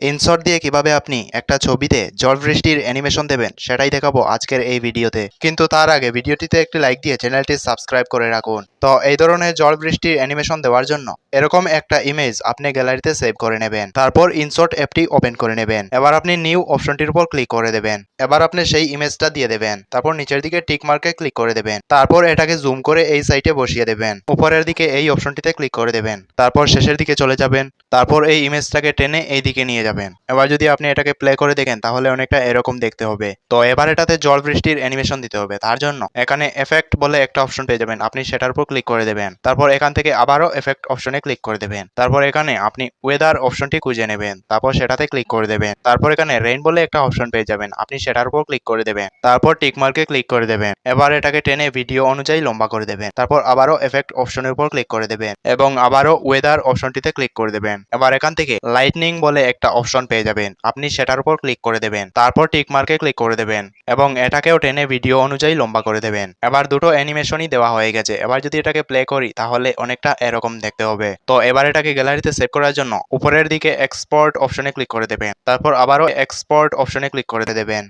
InShot দিয়ে কিভাবে আপনি একটা ছবিতে জল বৃষ্টির অ্যানিমেশন দেবেন সেটাই দেখাবো আজকের এই ভিডিওতে। কিন্তু তার আগে ভিডিওটিতে একটি লাইক দিয়ে চ্যানেলটি সাবস্ক্রাইব করে রাখুন। তো এই ধরনের জল বৃষ্টির অ্যানিমেশন দেওয়ার জন্য এরকম একটা ইমেজ আপনি গ্যালারিতে সেভ করে নেবেন। তারপর ইনশট অ্যাপটি ওপেন করে নেবেন। এবার আপনি নিউ অপশনটির উপর ক্লিক করে দেবেন। এবার আপনি সেই ইমেজটা দিয়ে দেবেন। তারপর নিচের দিকে টিক মার্কে ক্লিক করে দেবেন। তারপর এটাকে জুম করে এই সাইটে বসিয়ে দেবেন। উপরের দিকে এই অপশনটিতে ক্লিক করে দেবেন। তারপর শেষের দিকে চলে যাবেন। তারপর এই ইমেজটাকে টেনে এই দিকে নিয়ে যাবেন। এবার যদি আপনি এটাকে প্লে করে দেখেন তাহলে অনেকটা এরকম দেখতে হবে। তো এবার এটাতে জল বৃষ্টির অ্যানিমেশন দিতে হবে। তার জন্য এখানে এফেক্ট বলে একটা অপশন পেয়ে যাবেন, আপনি সেটার উপর ক্লিক করে দেবেন। তারপর এখান থেকে আবারও এফেক্ট অপশনে ক্লিক করে দেবেন। তারপর এখানে আপনি ওয়েদার অপশনটি খুঁজে নেবেন। তারপর সেটাতে ক্লিক করে দেবেন। তারপর এখানে রেইন বলে একটা অপশন পেয়ে যাবেন, আপনি সেটার উপর ক্লিক করে দেবেন। তারপর টিক মার্কে ক্লিক করে দেবেন। এবার এটাকে টেনে ভিডিও অনুযায়ী লম্বা করে দেবেন। তারপর আবারও এফেক্ট অপশনের উপর ক্লিক করে দেবেন এবং আবারও ওয়েদার অপশনটিতে ক্লিক করে দেবেন। এবার এখান থেকে লাইটনিং বলে একটা অপশন পেয়ে যাবেন, আপনি সেটার উপর ক্লিক করে দেবেন। তারপর টিক মার্কে ক্লিক করে দেবেন এবং এটাকেও টেনে ভিডিও অনুযায়ী লম্বা করে দেবেন। এবার দুটো অ্যানিমেশনই দেওয়া হয়ে গেছে। এবার যদি এটাকে প্লে করি তাহলে অনেকটা এরকম দেখতে হবে। তো এবার এটাকে গ্যালারিতে সেভ করার জন্য উপরের দিকে এক্সপোর্ট অপশনে ক্লিক করে দেবেন। তারপর আবারও এক্সপোর্ট অপশনে ক্লিক করে দেবেন।